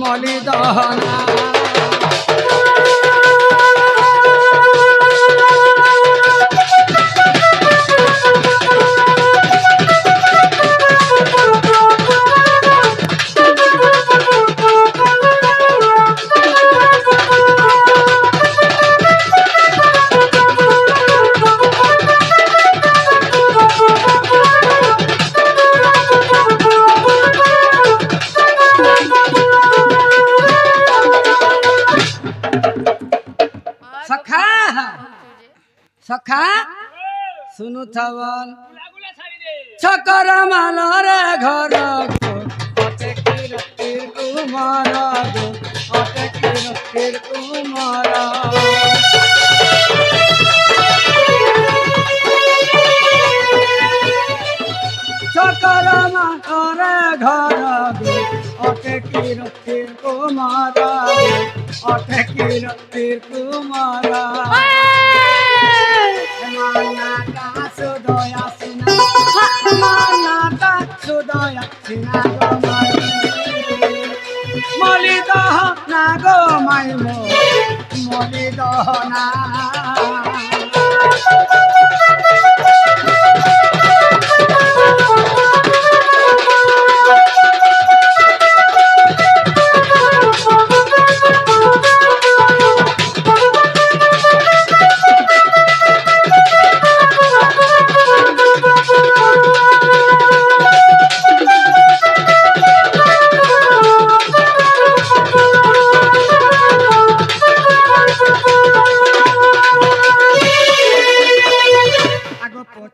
মলি দহনা सखा सुनु थवन छकर मालर घर अटेकिर कुमार अटेकिर कुमार छकर मालर घर अटेकिर Kumar अटेकिर Kumar Manata sudaya sina, manata sudaya sina go moli dohna go mai mo, moli dohna.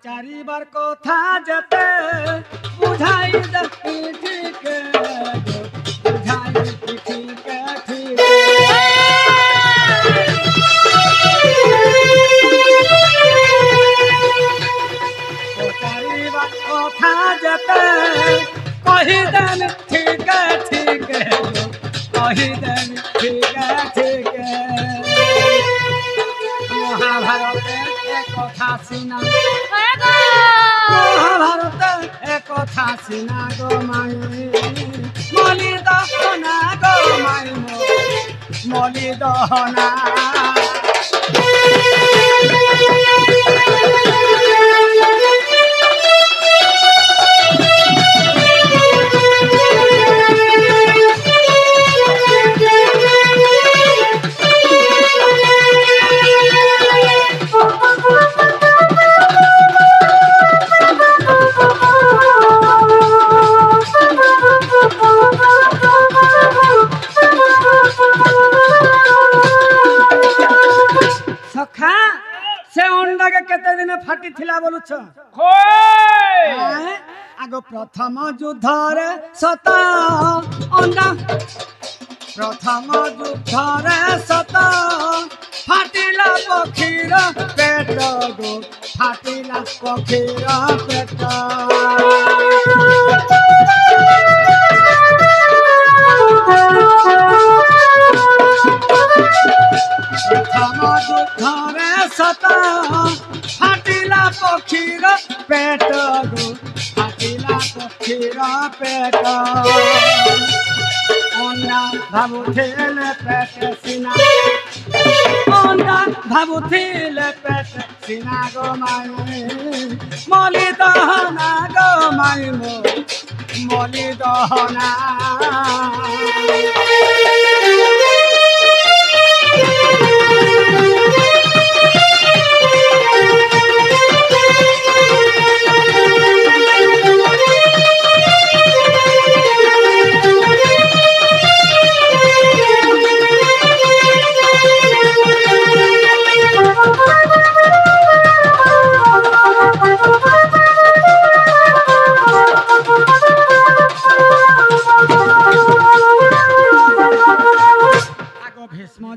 चारिबार कथा जते बुझाई दती ठीक बुझाई ठीक ठीक चारिबार कथा जते कही देन ठीक ठीक कही देन ठीक ठीक महाभारत कथा सिना महाभारत कथा सिना गो माई मली दहना गो माई मली दहना केते दिन फाटी थिला बोलुछ आगो प्रथम युद्ध रे सत अंडा प्रथम युद्ध रे सत फाटिला पखीर पेट गो फाटिला पखीर पेट प्रथम युद्ध रे सत फाटिला पखीर पेट गो फाटिला पखीर पेट अंडा भाबुथिले पेट सिना अंडा भाबुथिले पेट सिना गो माई मली दहना गो माई मली दहना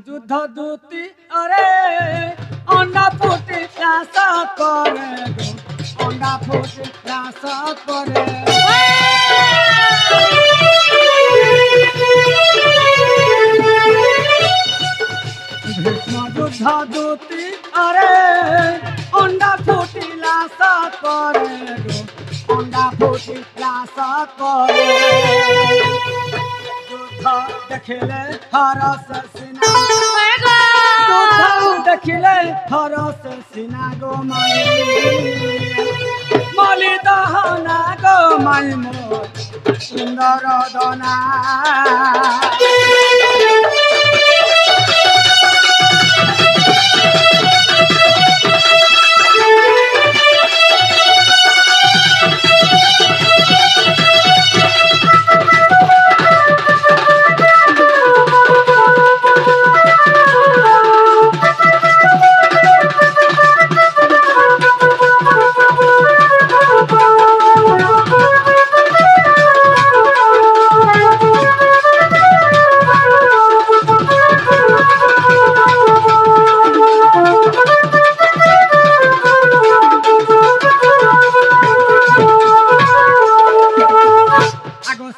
युद्ध दूती अरे अंडा फुटी रास करे अंडा फुटी रास करे युद्ध दूती अरे अंडा फुटी रास करे अंडा फुटी रास करे युद्ध दूधा देखिले हरस सिना दूधा देखिले हरस सिना गो माई मली दहना गो माई मोर सुंदर दना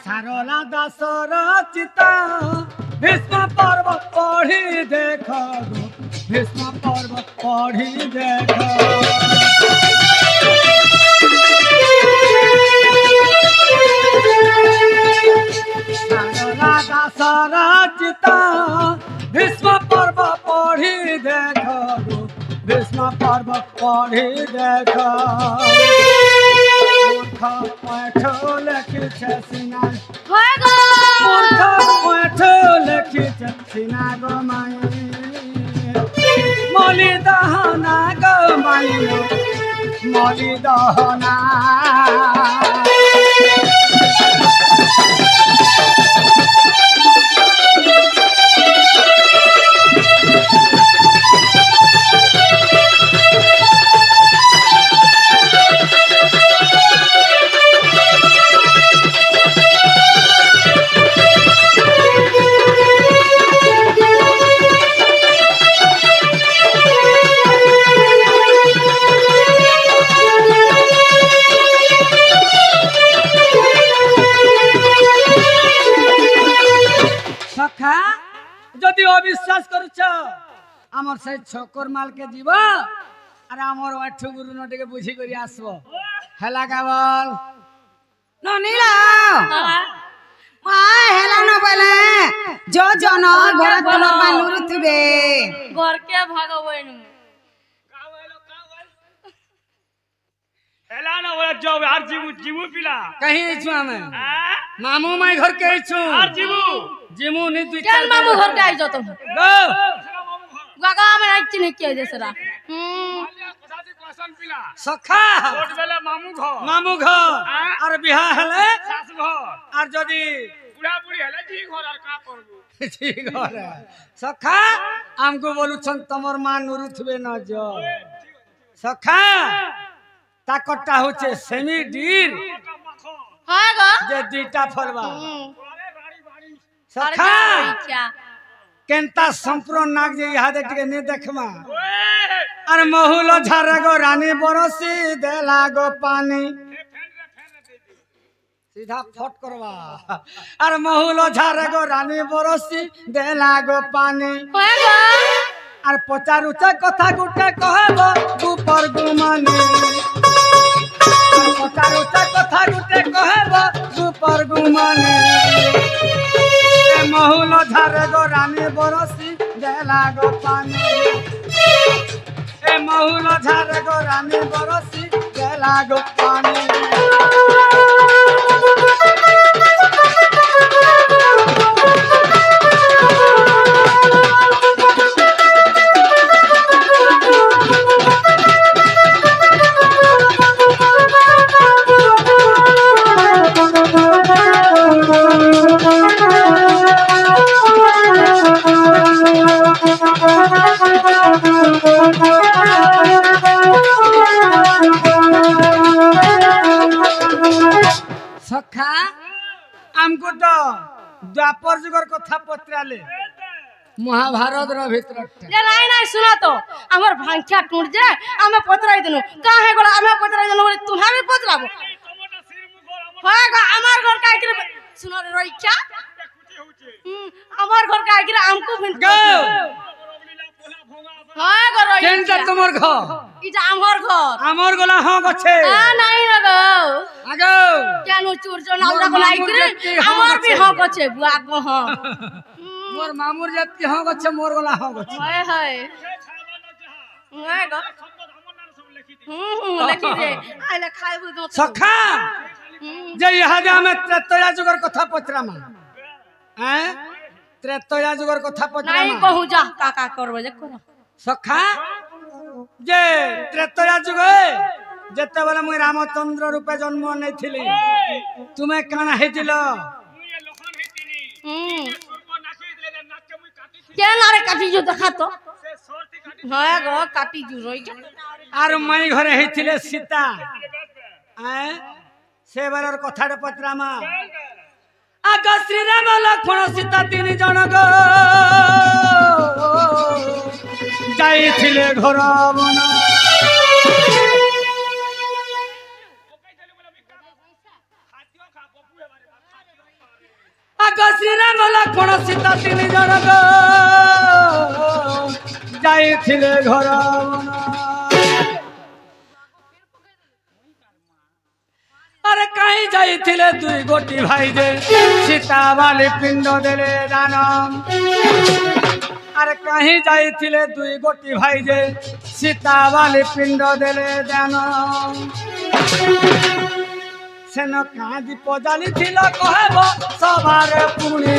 सारला दासर चिता भीष्म पर्व पढ़ी देख भीष्म पर्व पढ़ी देख सारला दासर चिता भीष्म पर्व पढ़ी देख भीष्म पर्व पढ़ी देख मली दहना गो माई मली दहना যদি অবিশ্বাস করছ আমার সেই ছকর মালকে দিব আর আমার আঠু গুরু নটিকে বুঝি করি আসব হেলা কেবল ননিলা মা হেলা ন বলে जो জন ঘর তল পানুর থিবে घर के भागबैन हेला ना बोला जो यार जीवू जीवू पिला कहीं छु हमें मामू माई घर के छु यार जीवू जिमू नी दुई चल मामू घर के आई जतो गो गागा में आई चिने के जसरा कोसाती कोसन पिला सखा छोट बेले मामू घर और बिहा हले सास घर और जदी बुढ़ा बुढ़ी हले ठीक घर और का करबू ठीक घर सखा हमको बोलू छन तमर मान नुरुथबे न जो सखा ताकटा होचे सेमी डीर हां गो जे दीटा फलवा सखा सखा केंता संपूर्ण नाग जे याद टिके ने देखमा और महुल झारे गो रानी बरसी देला गो पानी सीधा फट करवा और महुल झारे गो रानी बरसी देला गो पानी हां गो और पचार उचा कथा गुटे कहबो गुपर गुमानी पचार उचा कथा गुटे कहबो गुपर गुमानी महुल झारे गो रानी बरसी देला गो पानी ए महुल झारे गो रानी बरसी देला गो पानी सखा हमको तो द्वापर जुगर कथा पत्राले महाभारत रो भीतर जे नहीं नहीं सुना तो हमर भांखा टूट जाए हमें पतराई देनु काहे गोला हमें पतराई देनु बोले तुम्हा भी पतराबो हां गो हमर घर काहे के सुनो रे रोइचा हमर घर काहे के हमको फिर गो हां गो केनटा रोइचा तमर घर इटा हमर घर हमर गोला हां गछे हां नहीं रे गो আগো কেন চুরজ নাউরা গো লাইকরে আমার বি হক আছে বুয়া গো হ মোর মামুর জাতি হক আছে মোর গলা হক আছে হয় হয় হয় গো লেখি দে আইলে খাইবু তো সখা যে ইহাদে আমি ত্রেতয়া যুগর কথা পচরামা হ্যাঁ ত্রেতয়া যুগর কথা নাই পচরামা কহু যা কাকা করবে যে করো সখা যে ত্রেতয়া যুগে যেତେବେଳେ মুই রামচন্দ্র রূপে জন্ম নেইଥିଲି তুমি কানা হইছিল কেন আরে কাটি যু দেখা তো হয় গো কাটি যু রইটা আর মাই ঘরে হইছিলে সীতা হ্যাঁ সেবারর কথাটা পচরামা আগ শ্রীরাম লক্ষ্মণ সীতা তিন জন গো যাইছিলে ঘর বন আগ শ্রীরাম লক্ষ্মণ সীতা তিন জন গো যাইছিলে ঘর বন আরে কাই যাইছিলে দুই গোটি ভাই যে সীতা বালি পিণ্ড দেলে দান আরে কাহি যাইছিলে দুই গোটি ভাই যে সীতা বালি পিণ্ড দেলে দান সেন কাঁ দীপ জালিছিল কহেব সবার পুଣି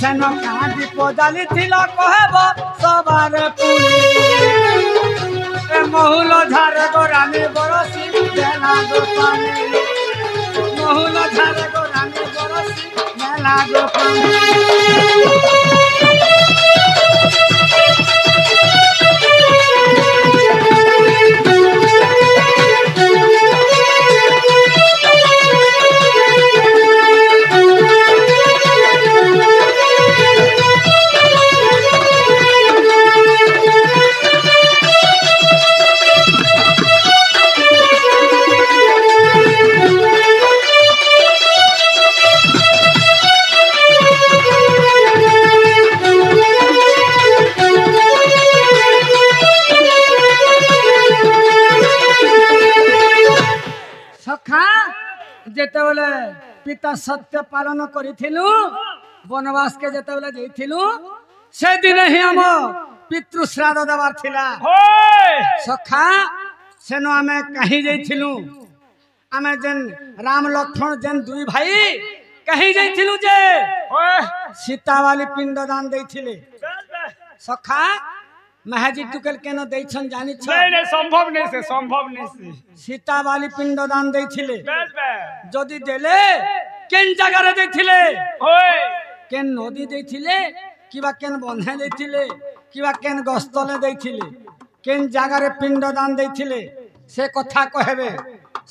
সেন কাঁ দীপ জালিছিল কহেব সবার পুଣି মহুল ঝার গোরানি বরসি মেলা গোপানি মহুল ঝার গোরানি বরসি মেলা গোপানি যেতেবেলে পিতা সত্য পালন করিছিলু বনবাস কে যেতেবেলে যাইছিলু সেদিনে হি আম পিতৃ শ্রাদ্ধ দেবার ছিলা সখা সেন আমি কাহি যাইছিলু আমি যেন রাম লক্ষ্মণ যেন দুই ভাই কাহি যাইছিলু যে সীতা বালি পিণ্ড দান দেইছিলে সখা महाजी टुकल केन दैछन जानि छ नहीं नहीं संभव नहीं से संभव नहीं से सीता वाली पिंड दान दैथिले जदि देले केन जगह रे दैथिले ओए केन नदी दैथिले किबा केन बन्हे दैथिले किबा केन गस्तले दैथिले केन जगह रे पिंड दान दैथिले से कथा कहबे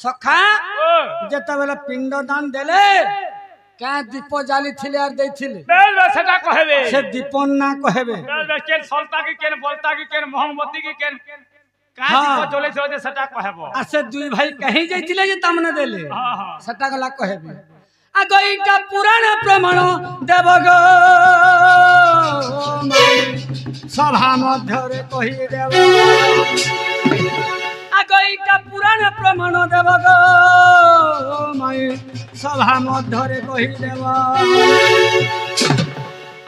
सखा जेतबेले पिंड दान देले क्या दीप जाली थिले आर दैथिले सेटा कहबे से दीपन ना कहबे केन सलता की केन बोलता की केन मोहम्मती की केन का दीप चले छ जे सेटा कहबो आ से दुई भाई कहीं जाइथिले जे तमने देले हां हां सेटा गला कहबे आ गईटा पुराण प्रमाण देव गो सभा मध्य रे कहि देव आ गईटा पुराण प्रमाण देव गो सभा मध्य रे कहि देव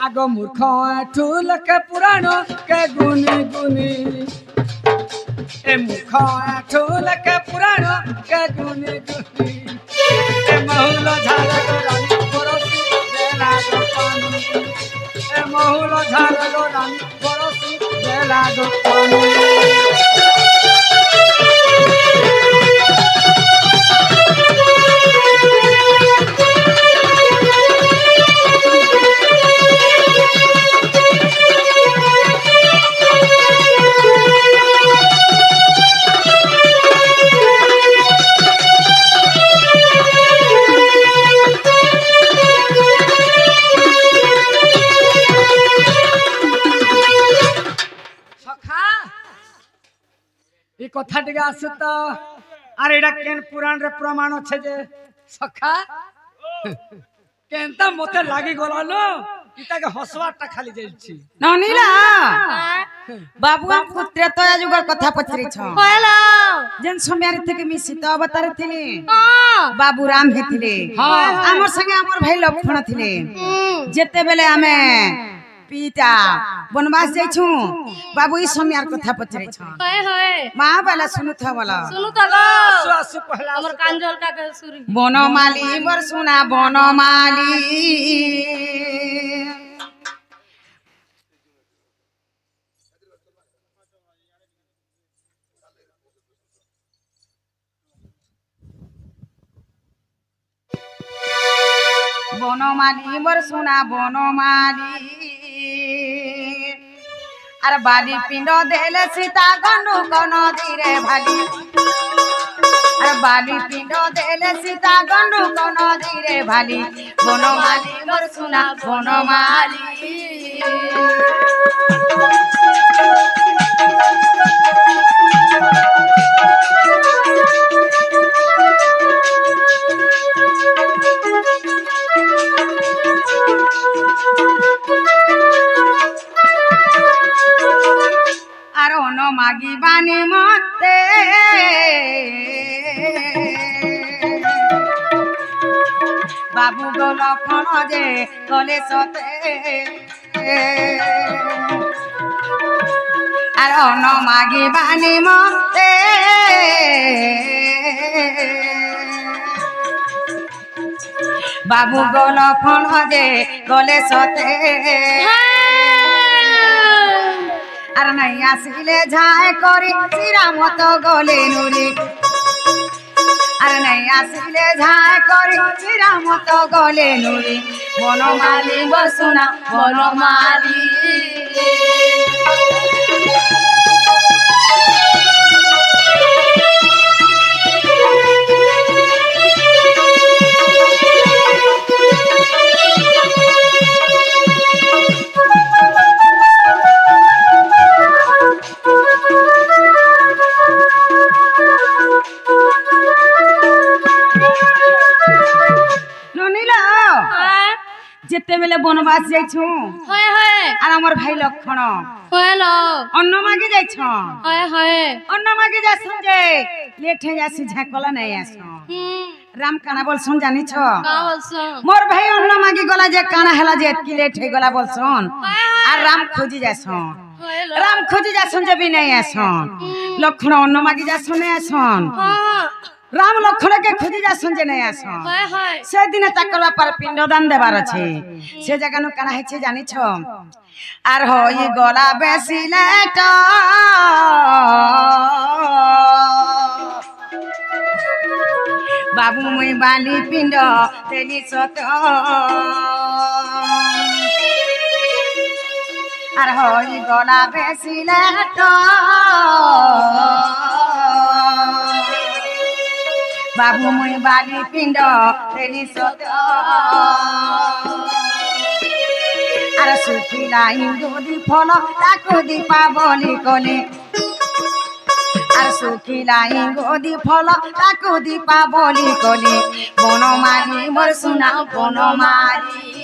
आग मूर्ख ठुल के पुराण के गुनी गुनी ए मूर्ख ठुल के पुराण के गुनी गुनी ए महुल झाल गोरानी बरसी बेला गोपानी ए महुल झाल गोरानी बरसी बेला गोपानी कथा टिके आस तो अरे एडा केन पुराण रे प्रमाण छे जे सखा केनता मते लागी गला नो इता के हसवाटा खाली जाई छी ननीला बाबू हमको त्रेतया जुगर कथा पचरी छ कहलो जेन समय থেকে मी सीता अवतार थिले हां बाबू राम हेथिले हाँ। हमर संगे हमर भाई लक्ष्मण थिले जेते बेले हमें पिता वनवास जाई छु बाबू ई समय कथा पचरी छ होय होय मां वाला सुनु था वाला सुनु त गो आसु पहला हमर कांजल का के सुरी बनमाली मोर सुना बनमाली बनमाली मोर सुना बनमाली अरे बाली पिंड देले सीता गंडू कनो धीरे भाली अरे बाली पिंड देले सीता गंडू कनो धीरे भाली बनमाली मोर सुना बनमाली आरो न मागी बानी मते बाबू गोल खण जे गले सते आरो न मागी बानी मते बाबू गोल खण जे गले सते अरे नहीं आसिले झाए करी सिरा मत गले नुरी अरे नहीं आसिले झाए करी सिरा मत गले नुरी बनमाली बसुना बनमाली जेते बेले बनवास जाई छु होय होय आर हमर भाई लक्ष्मण कहलो अन्न मागे जाई छ होय होय अन्न मागे जा संजे लेट है जासी झाकला नहीं आस राम काना बोल सुन जानी छ का बोलसो मोर भाई अन्न मागे गला जे काना हला जे की लेट है गला बोल सुन आर राम खोजी जा सन कहलो राम खोजी जा सन जे भी नहीं आस लक्ष्मण अन्न मागे जा सन आस हां राम लक्ष्मण के खोजी जा सन जे नहीं आस होय होय से दिन ताकरवा पर पिंडदान देबार छे से जगह नु काना है छे जानी छ आर हो ये गला बेसी लेट बाबू मुई बाली पिंड तेली सत आर हो ये गला बेसी लेट बाबू मुई बाली पिंड तेली सत आर सुखिला इंगोदी फल ताकु दीपावली कोले आर सुखिला इंगोदी फल ताकु दीपावली कोले बनमाली मोर सुना बनमाली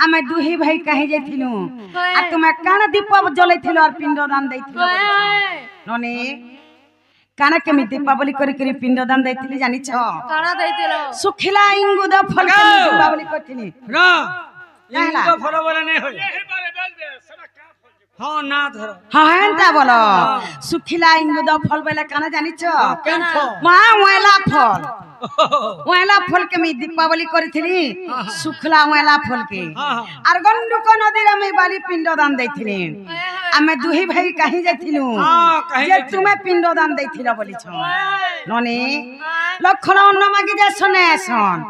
आमे दुही भाई कहे जेथिलु आ तुमे काना दीप जलैथिलो और पिंडदान दैथिलो ननी काना के मी दीपावली करी करी पिंडदान दैथिली जानि छ काना दैतिलो सुखिला इंगुद फल के दीपावली करथिनी रा इंगुद फल बोले नहीं होय हां ना धर हां एंता बोलो सुखिला इंगुद फल बेले काना जानि छ केन फल मा वेला फल वेला फल के मी दीपावली करथिली सुखला वेला फल के आर गंडुक नदी रे मी बाली पिंडदान दैथिली आमे दुही भाई कहि जेथिलु जे तुमे पिंडदान दैथिला बोली छ ननी लखन अन्न मागी जा सने सन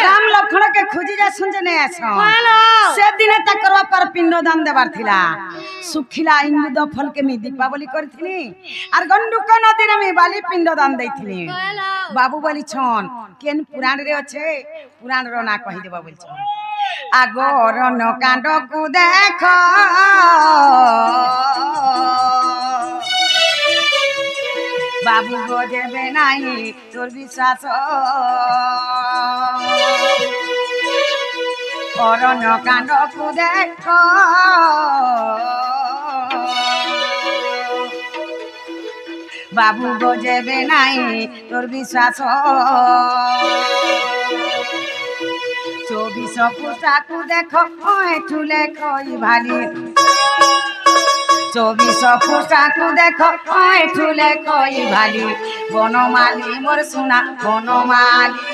राम लखन के खोजी जा सुन जे ने सन से दिने तकरवा पर पिंडदान देबार थिला सुखिला इंगुद फल के मी दीपावली करथिली आर गंडुक नदी रे मी बाली पिंडदान दैथिली बाबू बोली छन केन पुराण रे अच्छे पुराण रो ना कहि देबा बोल छन আগর কাণ্ডকু দেখ বাবু গো দেবে নাই তোর বিশ্বাস অরণ্য কাণ্ডকু দেখ বাবু গো দেবে নাই তোর বিশ্বাস 24 পুষ্টাকু দেখ এঠু লেখই ভালি 24 পুষ্টাকু দেখ এঠু লেখই ভালি বনমালী মোর সোনা বনমালী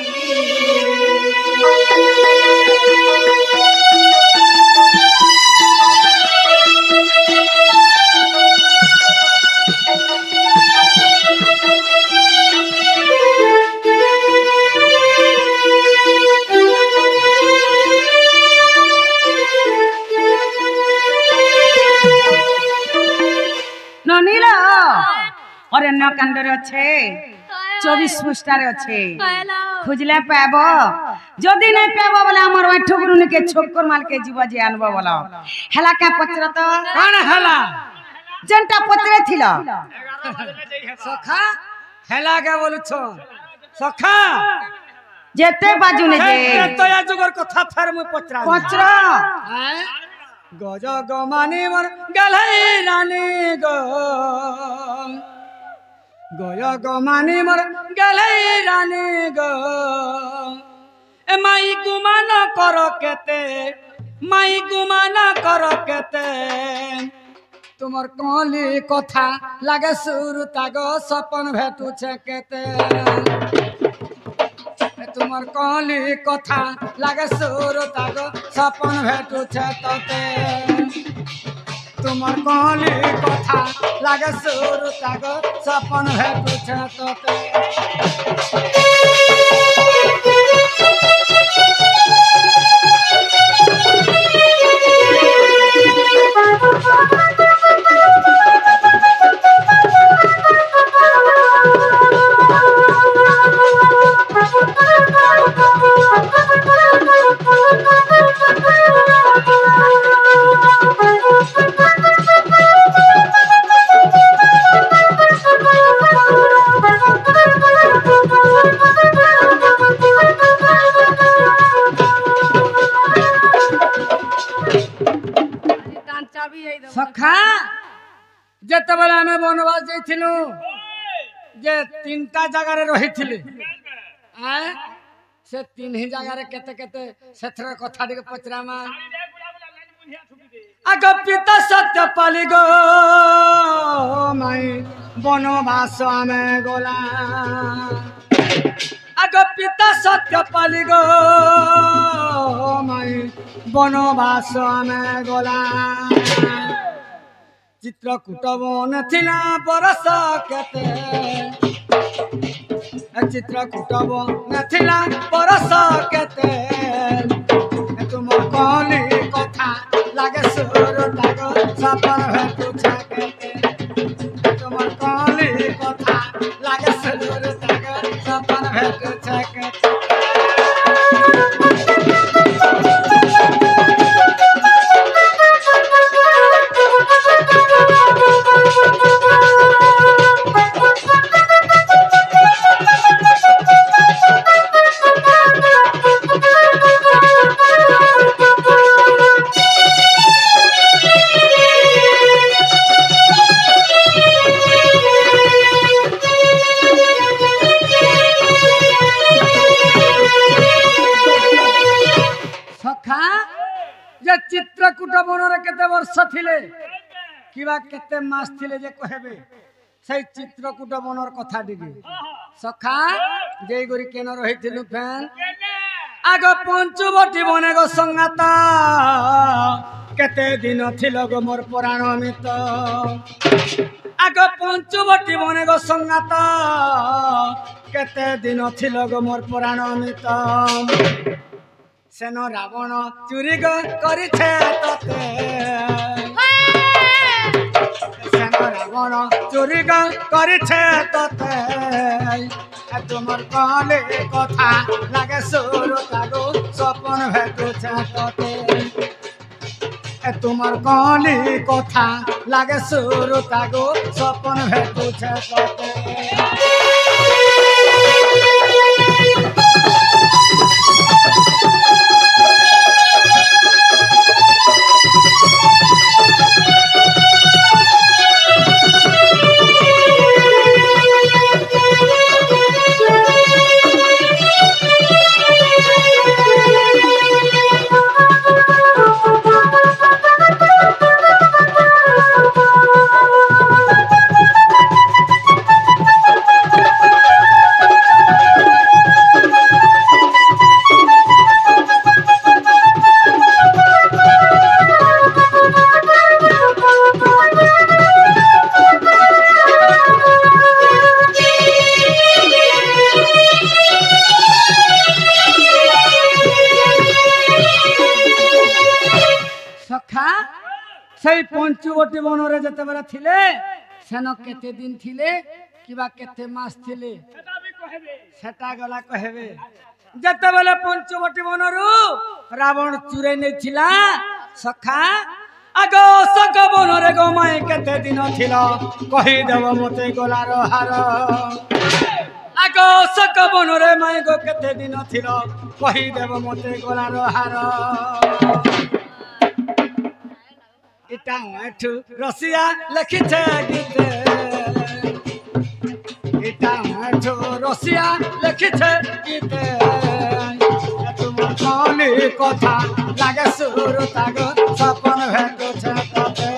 ননীল অরণ্য কাণ্ডর আছে 24 পৃষ্ঠার আছে খুঁজলে পাব যদি নাই পাব বলে আমার ওই ঠুকরুনিকে ছোকর মালকে জীব যে আনব বলো হেলা কে পত্র তো কোন হেলা যেটা পত্রে ছিল সখা হেলা কে বলছ সখা যেতে বাজুনে যে তো या जुगर কথা ফের মই পত্রা পত্র গজ গমানি মর গলাই রানী গো গয় গমানি মর গলাই রানী গো এ মাই গুমান কর কেতে মাই গুমান কর কেতে তোমার কলি কথা লাগে সুর তাগ সপন ভেটুছে কেতে তোমার কলি কথা লাগে সুর তাগ সপন ভেটুছে তোতে তোমার কলি কথা লাগে সুর তাগ সপন ভেটুছে তোতে সখা যেতবেলে আমি বনবাস যাইছিলু যে 3টা জায়গায় রহিছিলি সে 3হি জায়গায় কেতে কেতে সেথর কথা টিকে পচরামা আগ পিতা সত্য পালি গো মাই বনবাস আমি গোলা আগ পিতা সত্য পালি গো মাই বনবাস আমি গোলা চিত্রকূট বন ছিলা বরস কেতে চিত্রকূট বন ছিলা বরস কেতে তোমার কলি কথা লাগে সুর তাগ সপন ভেটুছে কেতে তোমার কলি কথা লাগে সুর তাগ সপন ভেটুছে কেতে चित्रकूट बनर केते वर्ष थिले किबा केते मास थिले जे कहबे সেই চিত্রকূট বনর কথা দিকে সখা যেই গরি কেন রহিছিলু ফেন আগ পঞ্চবটি বনে গো সংগাত কেতে দিন থিল গো মোর পুরাণ মিত আগ পঞ্চবটি বনে গো সংগাত কেতে দিন থিল গো মোর পুরাণ মিত সেন রাবণ চুরি করিছে তোতে সেন রাবণ চুরি করিছে তোতে তোমার কলে কথা লাগে সুরতা গো স্বপন ভেটুছে ততে তোমার কলে কথা লাগে সুরতা গো স্বপন ভেটুছে ততে সেই পঞ্চবটী বনরে যেতে বেলা থিলে সেন কেতে দিন থিলে কিবা কেতে মাস থিলে সেটা গলা কহেবে যেতেবেলে পঞ্চবটী বনরু রাবণ চুরে নেইছিলা সখা আগ সক বনরে গমাই কেতে দিন থিল কহি দেব মতে গলার হার আগ সক বনরে মাই গো কেতে দিন থিল কহি দেব মতে গলার হার ইটা এঠু রসিয়া লেখিছে গীতে ইটা এঠু রসিয়া লেখিছে গীতে তোমার কলি কথা লাগে সুরতা গো স্বপন ভেটুছে ততে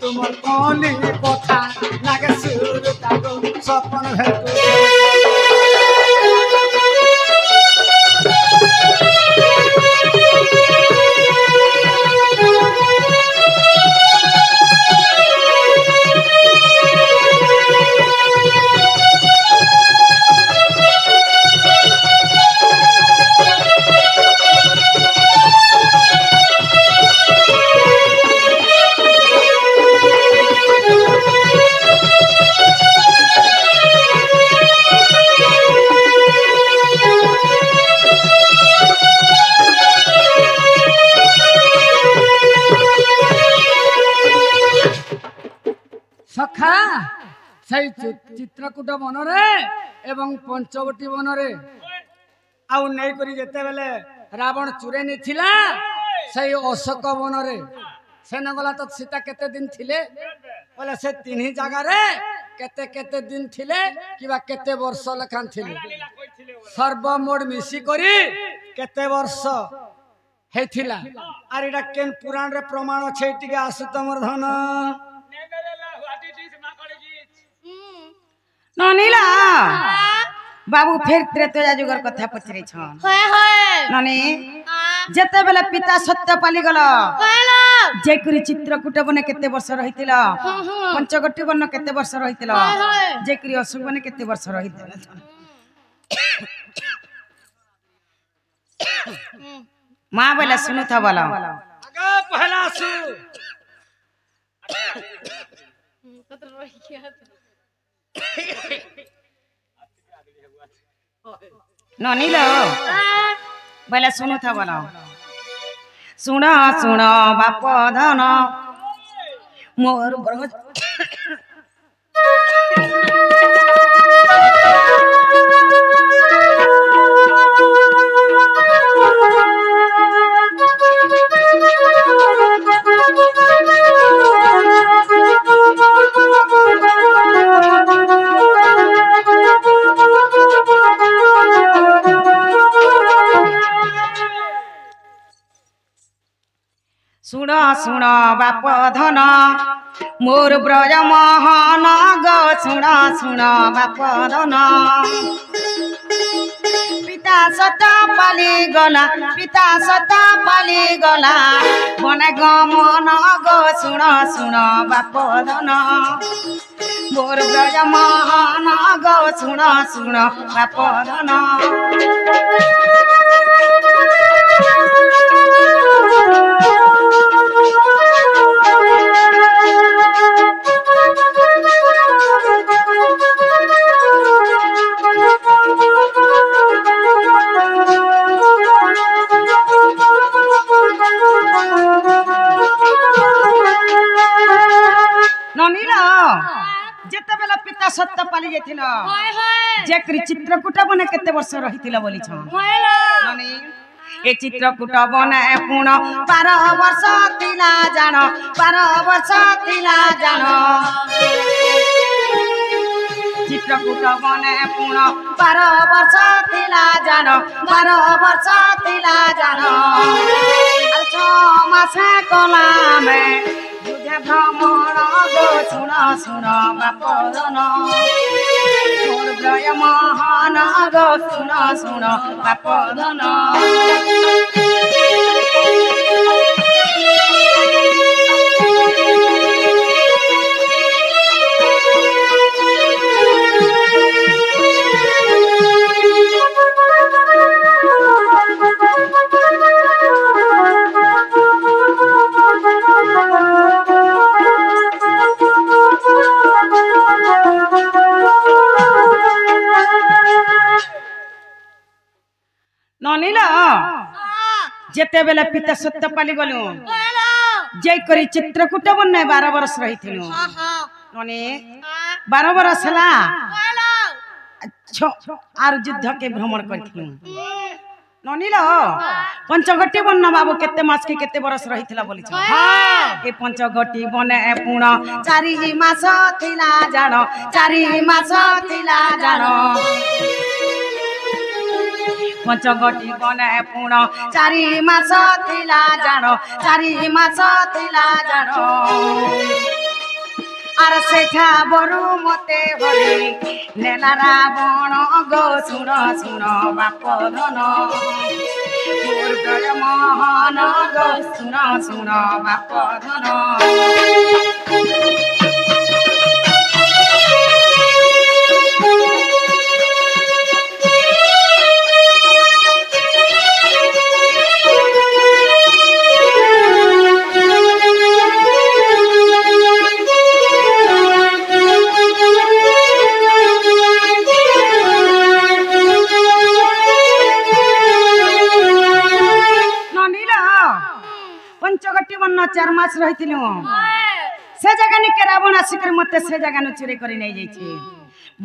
তোমার কলি কথা লাগে সুরতা গো স্বপন ভেটুছে সখা সেই চিত্রকূট বনরে এবং পঞ্চবটী বনরে আউ নেই করি যেতেবেলে রাবণ চুরে নিছিলা সেই অশোক বনরে সেন গলা তো সীতা কেতে দিন থিলে বলে সে তিনহি জায়গারে কেতে কেতে দিন থিলে কিবা কেতে বর্ষ লেখান থিলে সর্বমোট মিশি করি কেতে বর্ষ হেইছিলা আর এটা কেন পুরাণ রে প্রমাণ আছে এটিকে আসু তোমার ধন ননিলা বাবু ফের ত্রেতয়া যুগর কথা পচরে ছন হয় হয় ননি যেতেবেলে পিতা সত্যপালি গল যে করি চিত্রকূট বনে কেতে বর্ষ রহিছিল পঞ্চগটি বন কেতে বর্ষ রহিছিল যে করি অশোক বনে কেতে বর্ষ রহিছিল মা বলে শুনু থা বল আগা পহলা আসু ননিল বলে শুনু থা বল শুণ শুণ বাপ ধন মোর শুণ শুণ বাপ ধন মোর ব্রজ মোহন গো শুণ শুণ বাপ ধন পিতা সত পালি গলা পিতা সত পালি গলা বনে গমন গো শুণ শুণ বাপ ধন মোর ব্রজ মোহন গো শুণ শুণ বাপ ধন ଯାଇଥିଲ हाय हाय ଯେ ଚିତ୍ରକୂଟ ବନେ କେତେ ବର୍ଷ ରହିଥିଲ ବୋଲିଛ हायला ନନି ए चित्रकूट बने पुण 12 वर्ष तिला जान 12 वर्ष तिला जान चित्रकूट बने पुण 12 वर्ष तिला जान 12 वर्ष तिला जान 6 मास कला में बुझे भ्रमण गो सुन सुन बापन मोर ब्रय महान गो सुन सुन बापन ननिल जेते बेले पिता सत्य पाली गलु हायला जय करी चित्रकूट बन्ने 12 वर्ष रहिथिलु हां ननी 12 वर्ष हला हायला आर युद्ध के भ्रमण करथिलु ननिल पंचगट्टी बन्न बाबू केते मास के केते वर्ष रहिथिला बोली छ ए पंचगट्टी बने पुण 4 मास थिला जान 4 मास थिला जान पंचगट्टी बने पुण 4 मास थिला जान 4 मास थिला जान आर सेठा बरु मते होली नेला रावण गो सुन सुन बाप धन मोर ब्रय महान गो सुन सुन बाप धन पंचगट्टी बन्न 4 मास रहिथिलु से जगह नि के रावण आसिकर मते से जगह नु चोरी करी नै जाई छी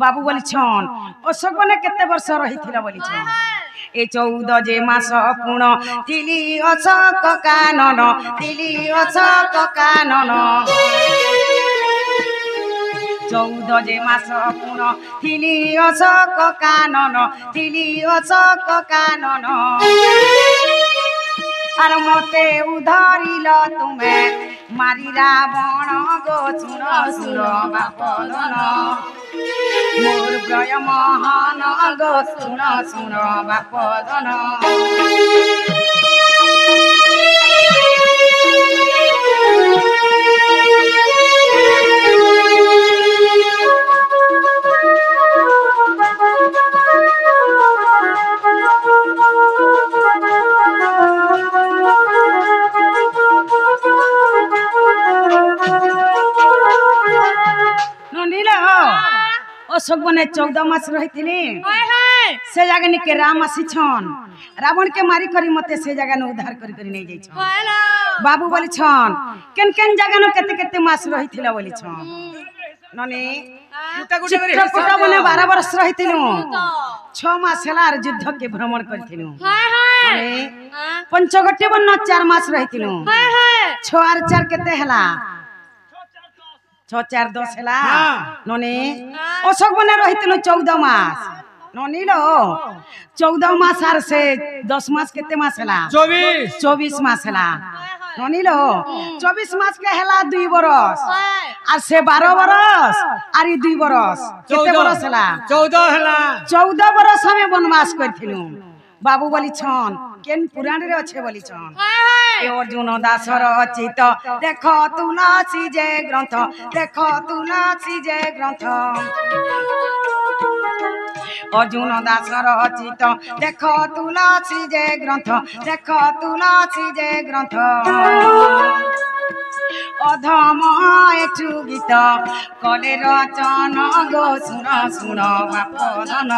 बाबू बोली छन अशोक बने केते वर्ष रहिथिला बोली छन ए 14 जे मास पुण थिली अशोक कानन थिली अशोक कानन 14 जे मास पुण थिली अशोक कानन थिली अशोक कानन आर मते उधारिल तुमे मारी रावण गो सुन सुन बापन मोर ब्रय महान गो सुन सुन बापन अशोक बने 14 मास रहिथिनी हाय हाय से जगह नि के राम आसी छन रावण के मारी करी मते से जगह न उद्धार करी करी नै जाई छन हायला बाबू बोली छन केन केन जगह न केते केते मास रहिथिला बोली छन ननी चित्रकूट बने 12 वर्ष रहिथिनु 6 मास हला आर युद्ध के भ्रमण करथिनु हाय हाय ननी पंचगट्टी बन्न 4 मास रहिथिनु हाय हाय 6 आर 4 केते हला 6 4 10 हला ननी अशोक बने रहिथिनु 14 मास ननी लो 14 मास आर से 10 मास केते मास हला 24 मास हला ननी लो 24 मास के हला 2 बरस आर से 12 बरस आर 2 बरस केते बरस हला 14 हला 14 बरस हमें वनवास करथिनु बाबू बोली छन केन पुराण रे अच्छे बोली छन ए अर्जुन दासर चित देख तुलसी जे ग्रंथ देख तुलसी जे ग्रंथ अर्जुन दासर चित देख तुलसी जे ग्रंथ देख तुलसी जे ग्रंथ अधम एठु गीत कले रचन गो सुन सुन बापन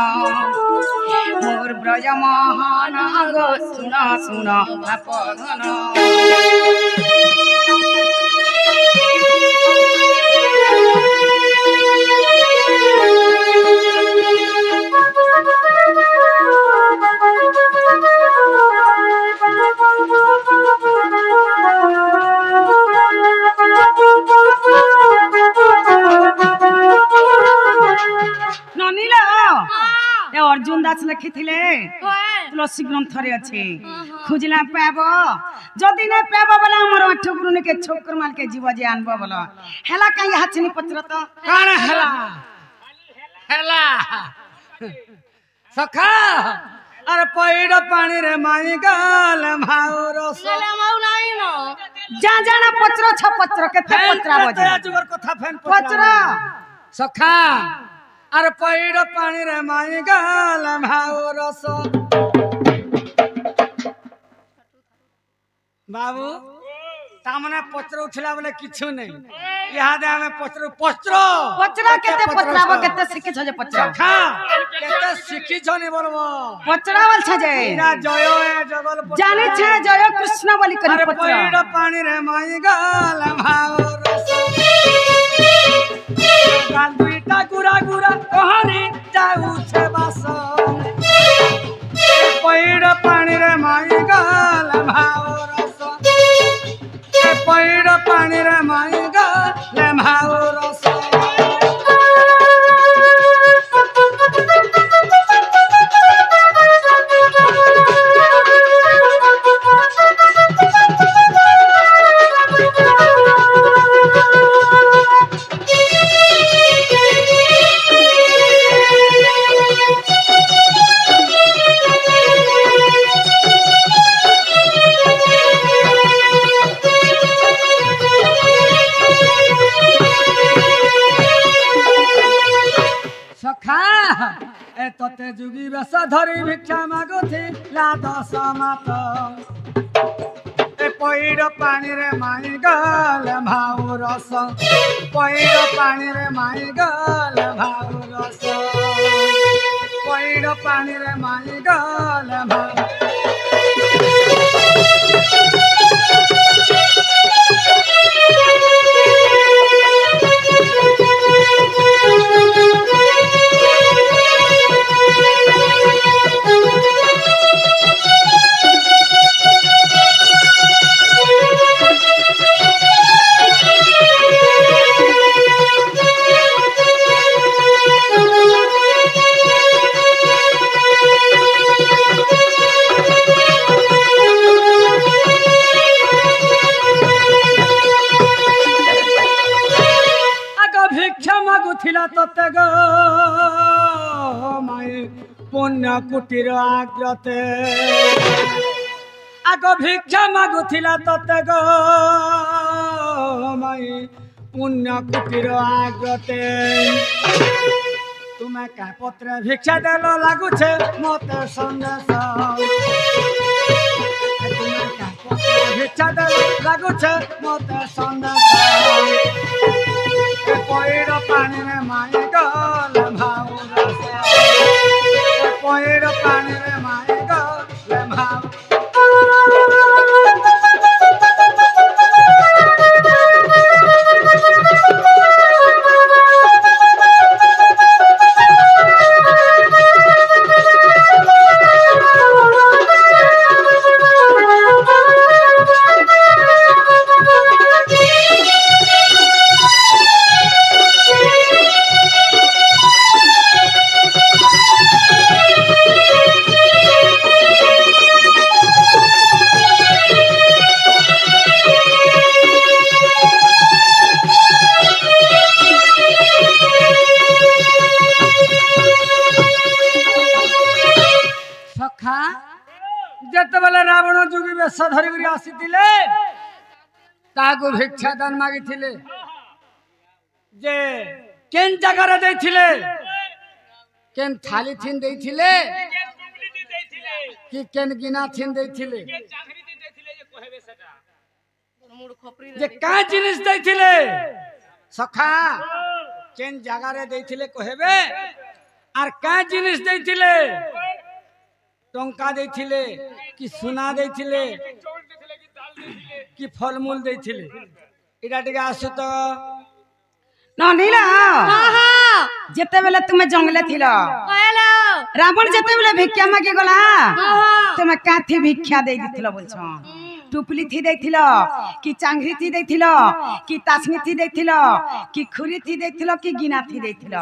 मोर ब्रज महान गो सुन सुन बापन ନନିଲ ଏ ଅର୍ଜୁନ ଦାସ ଲେଖିଥିଲେ ତୁଳସୀ ଗ୍ରନ୍ଥରେ ଅଛି ଖୋଜିଲା ପାଇବ ଯଦି ନା ପାଇବ ବୋଲେ ଆମର ଆଠ ଗୁରୁନି କେ ଛୋକର ମାଲ କେ जीव जे आनबो बोलो हेला काई हाचनी पत्र तो काण हेला हेला सखा अरे पैड पानी रे माई गाल माउर ले माउ नाही न जा जाना पत्र छ पत्र केते पत्रा बजे जुगर कथा फेन पत्र सखा अरे पैड पानी रे माई गाल माउर बाबू तामने पत्र उठला बोले किछु नहीं यहाँ दे हमें पत्र पत्र पत्र केते पत्राबो केते सिखि छ जे पत्र हां केते सिखि छ नहीं बोलबो पत्रा बोल छ जे ना जय है जगल जाने छ जय कृष्ण बोली करी पत्र पैड पानी रे माई गाल भावर गाल दुईटा गुरा गुरा कहनी जाऊ छे बास पैड पानी रे माई गाल भावर पैड पानी रे माई गाल भावर तते जुगी बेस धरी भिक्षा मागुथि लाद समात ए पैड पानी रे माई गाल भाउ रस पैड पानी रे माई गाल भाउ रस पैड पानी रे माई गाल भाउ भिक्षा तते गो माई पुण्य कुटीर आग्रते आग भिक्षा मागुथिला तते गो माई पुण्य कुटीर आग्रते तुम्हें क्या पत्र भिक्षा देल लागुछे मते संदेश तुम्हें क्या पत्र भिक्षा देल लागुछे मते संदेश पैड पानी रे माई गाल भाउ पैड पानी रे माई गाल भाउ रावण जुगी बेस धरिक आसीथिले ताको भिक्षा दान मागिथिले जे केन जगह रे दैथिले केन थाली थिन दैथिले कि केन गिना थिन दैथिले जे का जिनिस दैथिले सखा केन जगह रे दैथिले कहबे आर का जिनिस दैथिले टंका दैथिले कि सुना दैथिले कि फलमूल दैथिले इटा टिके आसु तो ननीला जेते बेले तुमे जंगले थिलो रावण जेते बेले भिक्षा मागी गला तुमे काथी भिक्षा दे दिथिलो बोलछो टुपली थी देथिल कि चांगरी थी देथिल कि तासनी थी देथिल कि खुरी थी देथिल कि गिना थी देथिल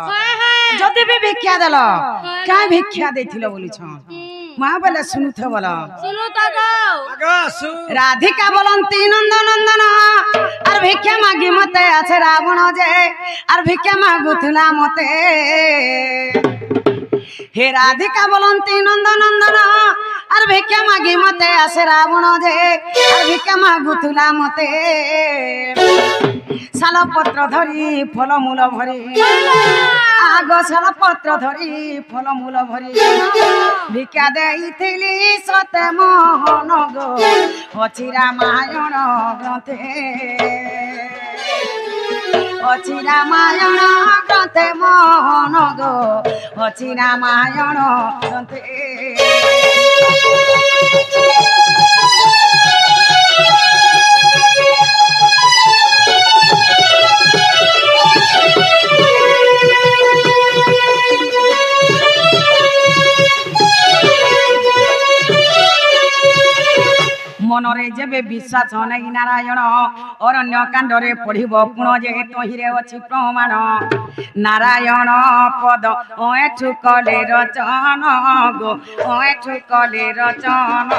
जदि भी भिक्षा देल क्या भिक्षा देथिल बोलु छ मां बोले सुनु थ बोल सुनो दादा राधिका बोलंती नंद नंदन और भिक्षा मागी मते আছে रावण जे और भिक्षा मागुथला मते हे राधिका बोलंती नंद नंदन और भिक्षा मागी मते আছে रावण जे और भिक्षा मागुथला मते साल पत्र धरी फल मूल भरी आग साल पत्र धरी फल मूल भरी भिक्षा देइथिली सते मोहन गो अछि रामायण ग्रंथे अछि रामायण ग्रंथे मोहन गो अछि रामायण ग्रंथे मनरे जेबे विश्वास नहीं नारायण अरण्य कांडरे पढ़िब पुण जे तहिरे अछि प्रमाण नारायण पद एठु कले रचन गो एठु कले रचन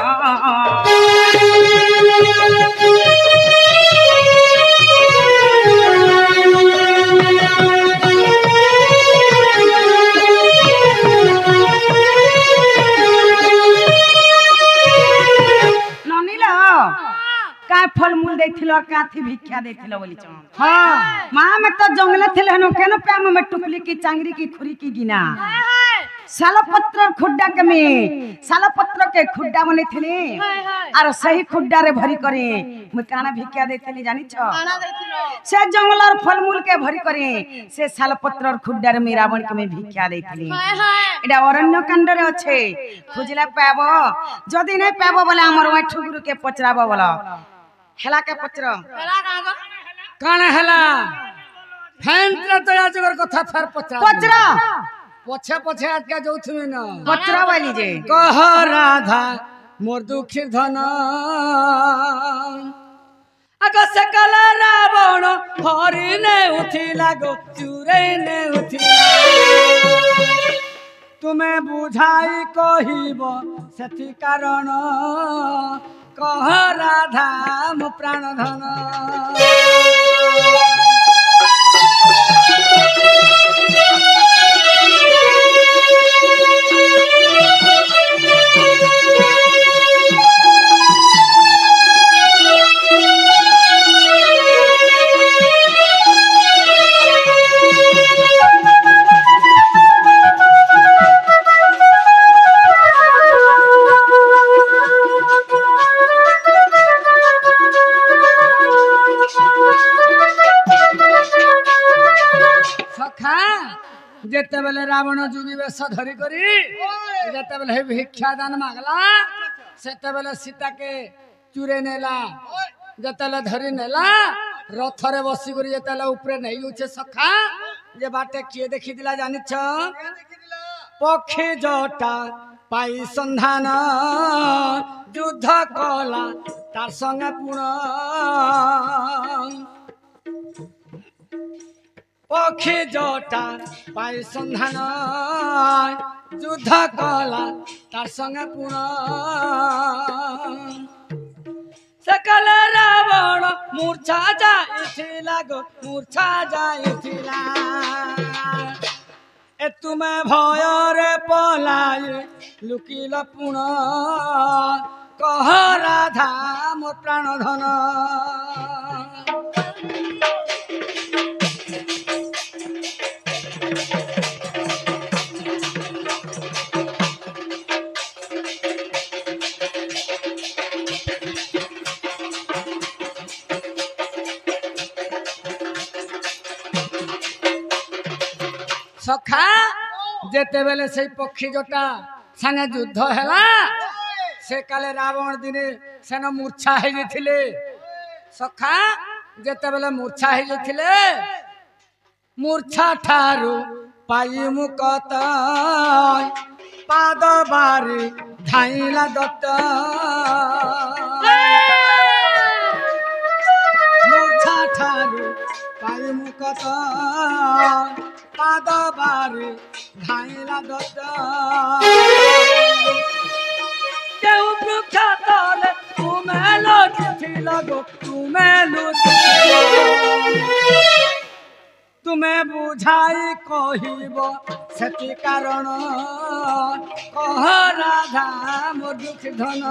का फल मूल देथिलो काथी भिक्षा देथिलो बोली छ हां मां में तो जंगले थिले हनो केनो प्याम में टुकली की चांगरी की खुरी की गिना सालपत्र खुड्डा के में सालपत्र के खुड्डा बने थिले और सही खुड्डा रे भरी करे म काना भिक्षा देथिली जानि छ खाना देथिलो से जंगलर फल मूल के भरी करे से सालपत्र खुड्डा रे में रावण के में भिक्षा देथिली एडा अरण्य कांड रे अछि खुजला पाबो जदी नै पाबो बोले हमर ओइ ठुगुरु के पचराबो बोला हेला के पचर हेला कागो काना हेला फैंत्र तो आजगर कथा फेर पचरा पचरा पछे पछे आज के जोथुमे न पचरा वाली जे कह राधा मोर दुखी धन आग सकल रावण हरि ने उठिला गो चुरे ने उठिला तुम्हें बुझाई कहिब सेथि कारण कह राधा मो प्राण धन जेते बेले रावण जुगी वेश धरी करी जेते बेले भिक्षा दान मागला सेते बेले सीता के चुरे नेला जेते बेले धरी नेला रथ रे बसी करी जेते बेले ऊपर नहीं उछे सखा जे बाटे किए देखि दिला जानि छ पक्षी जटा पाई संधान युद्ध कला तार संगे पुण पक्षी जटा पाई संधान युद्ध कला तार संगे पुण सकल रावण मूर्छा जाइथिला गो मूर्छा जाइथिला ए तुमे भय रे पलाई लुकिल पुण कह राधा मोर प्राण धन सखा जेते बेले से पक्षी जटा संगे युद्ध हैला से काले रावण दिने सेन मूर्छा हे जेथिले सखा जेते बेले मूर्छा हे जेथिले मूर्छा ठारू पाई मुकत पाद बारी धाइला दत्त ଠାରୁ ପାଇ ମୁକତ ପାଦ ବାରି ଧାଇଲା ଦତ କେଉଁ ବୃକ୍ଷ ତଳେ ତୁମେ ଲୁଚିଥିଲ ଗୋ ତୁମେ ଲୁଚିଥିଲ ତୁମେ ବୁଝାଇ କହିବ ସେତି କାରଣ କହ ରାଧା ମୋ ଦୁଃଖ ଧନ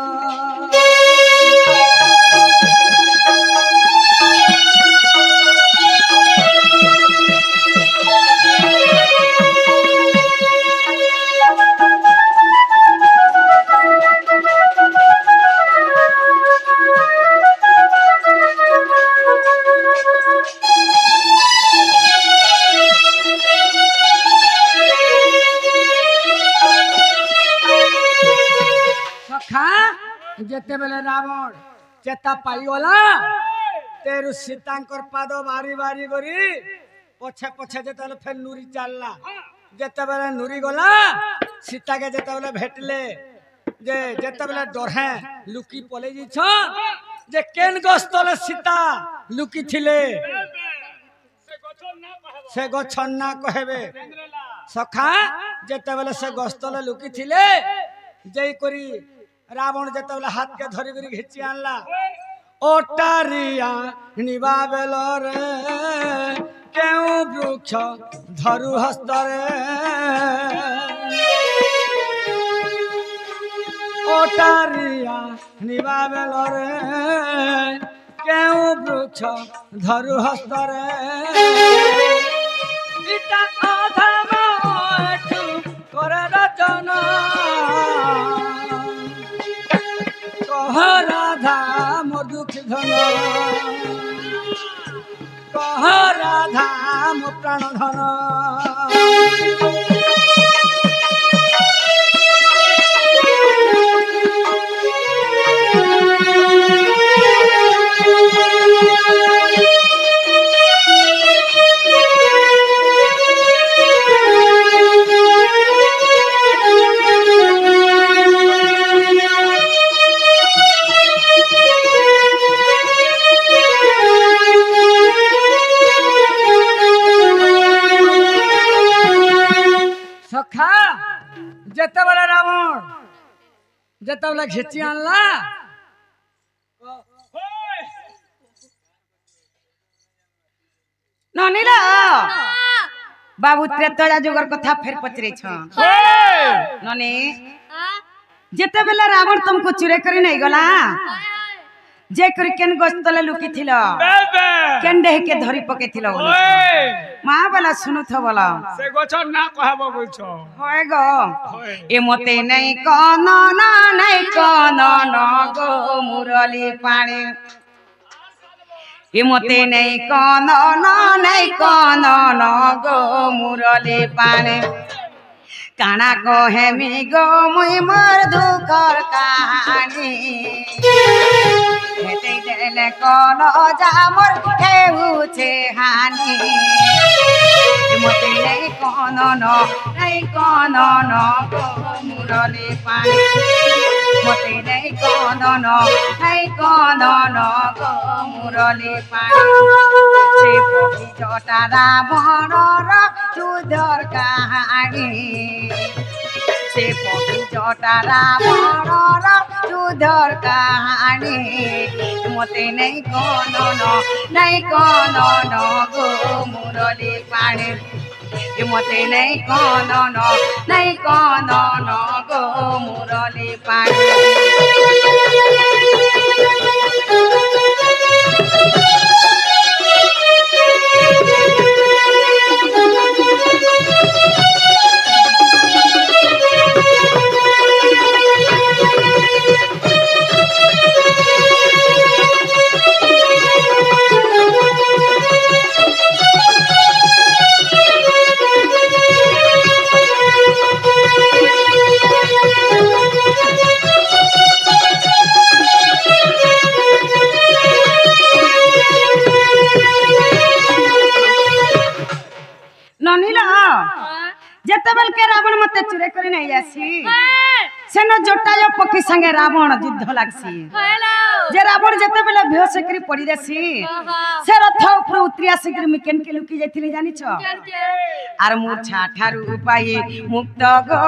जेते बेले रावण चेता पाईगला तेरु सीतांकर पाद बारी बारी करी पछे पछे जेते फेर नुरी चलला जेते बेले नुरी गला सीता के जेते बेले भेटले जे जेते बेले डरहे लुकी पले जिछ जे केन गस्तले सीता लुकी थिले से गछन ना कहबे सखा जेते बेले से गस्तले लुकी थिले जई करी रावण जेते बेले हाथ के धरी करी घिची आनला ओटारिया निबा बेल रे केउ वृक्ष धरु हस्त रे ओटारिया निबा बेल रे केउ वृक्ष धरु हस्त रे इटा अधम एठु करे रचना कह राधा मोर दुख धन कह राधा मो प्राण धन जेते बेले रावण जेते बेले घिची आनला ननीला बाबू त्रेतया जुगर कथा फेर पचरे छ ननी जेते बेले रावण तुमको चुरे करी नहीं गला जे करी केन गस्तले लुकी थिलो केन देह के धरी पके थिलो मां वाला सुनु थ बोला से गछ ना कहबो बोलछो होय गो ए मते नहीं कोन ना नहीं कोन न गो मुरली पानी ए मते नहीं कोन ना नहीं कोन न गो मुरली पानी काना को हेमी गो मुई मोर दुखर कहानी हेते देले कोन जा मोर हेउ छे हानी मते नहीं कोन न गो मुरली पानी मते नहीं कोन न गो मुरली पानी से पखी जटा रावण र युद्धर कहानी से पखी जटा रावण र युद्धर कहानी मते नहीं कोन न गो मुरली पानी मते नहीं कोन न गो मुरली पानी जासी सेनो जटायो पक्षी संगे रावण युद्ध लागसी जे रावण जते बेले बेहोश करी पड़ी जासी से रथ ऊपर उतरी आसी करी मिकेन के लुकी जाथिली जानि छ आर मूर्छा ठारू पाई मुक्त गो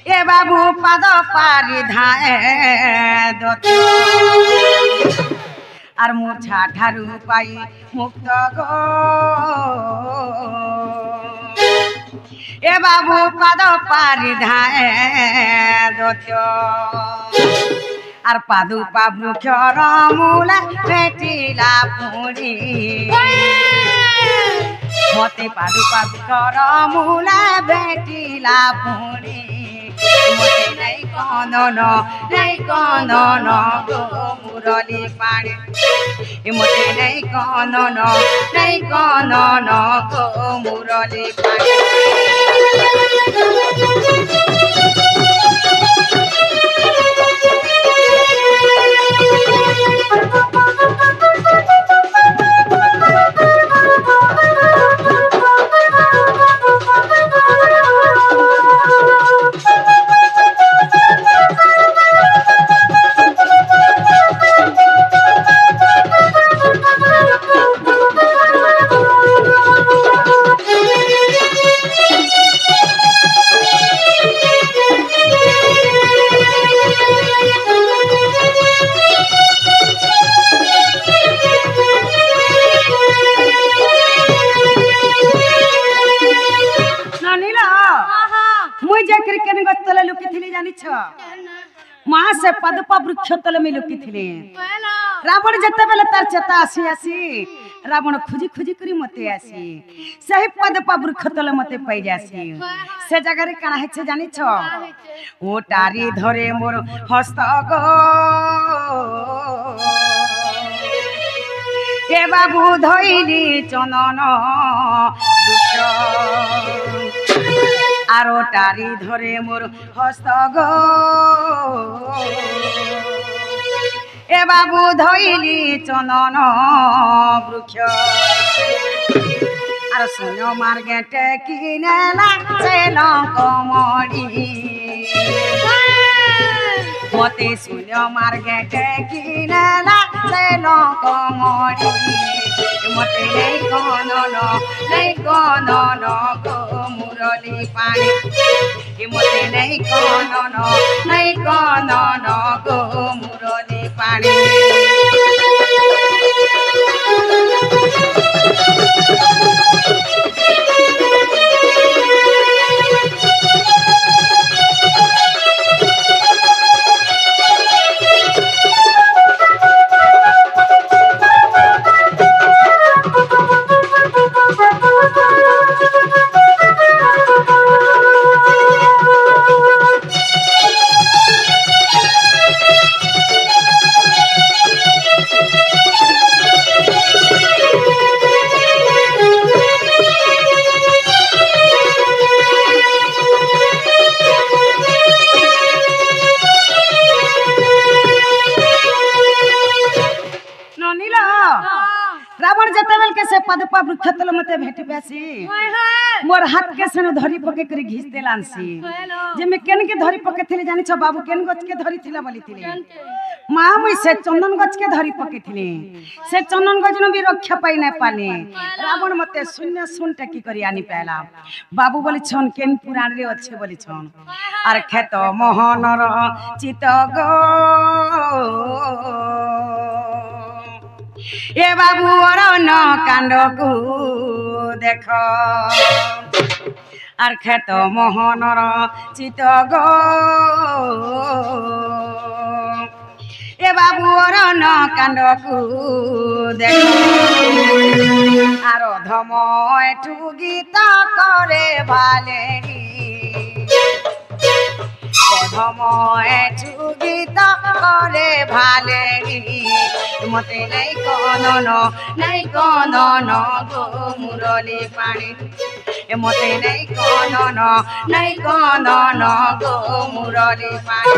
ए बाबू पाद पारी धाए दतो आर मूर्छा ठारू पाई मुक्त गो ए बाबू पाद पारी धाए दतो आर पादु पाबु क्षर मूला भेटिला पुरी मते पादु पाबु क्षर मूला भेटिला पुरी मते नहीं कनन गो मुरली पानी मते नहीं कनन गो मुरली पानी माँ से पदपा वृक्ष तले में लुकी थिले रावण जते बेले तार चेता आसी आसी रावण खुजी खुजी करी मते आसी सही पदपा वृक्ष तले मते पाई जासी से जगह रे काना हेछे जानि छ ओ टारी धरे मोर हस्त गो ए बाबू धइली चंदन आरो टारी धरे मोर हस्त गो ए बाबू धइली चंदन वृक्ष आरो सुनो मार्गे टेकिनेला चेल कमड़ी मते सुनो मार्गे टेकिनेला चेल कमड़ी मते नहीं कनन गो मुरली पानी मते नहीं कनन गो मुरली पानी रावण जतेबेल के से पदपा वृक्ष तले मते भेटि बेसी मोर हाथ के सने धरी पके करी घिस देलानसी जे में केन के धरी पके थिले जानि छ बाबू केन गछ के धरी थिला बोली थिले मां मुई से चंदन गछ के धरी पके थिले से चंदन गछ न भी रक्षा पाई नै पाले रावण मते शून्य सुन टकी करी आनी पैला बाबू बोली छन केन पुराण रे अच्छे बोली छन आर खेत मोहनर चित गो ए बाबू अरन कांड को देख आर खेत मोहनर चित गो ए बाबू अरन कांड को देख आर धम एठू गीत करे भालेरी धम एठू गीत करे भालेरी मते नहीं कनन गो मुरली पानी मते नहीं कनन गो मुरली पानी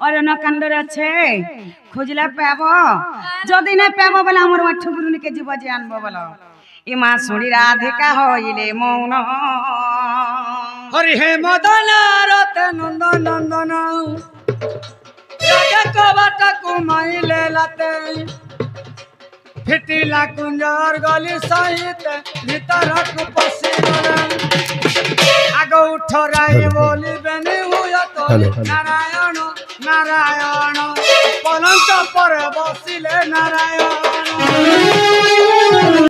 অরণ্য কাণ্ডরে আছে খুঁজলে পাব যদি না পাব বলে আমার মা ঠুকুরুনিকে জীব যে আনবো বলো এ মা শুনি রাধিকা হইলে মৌন হরি হে মদন রতে নন্দন নন্দন রাজা কবাটা কুমাইলে লাতে ফিটিলা কুঞ্জর গলি সহিত ভিতরক পশিগলে আগ উঠরাই বলিবেনি হুয়ত নারায়ণ নারায়ণ পলঙ্ক পরে বসিলে নারায়ণ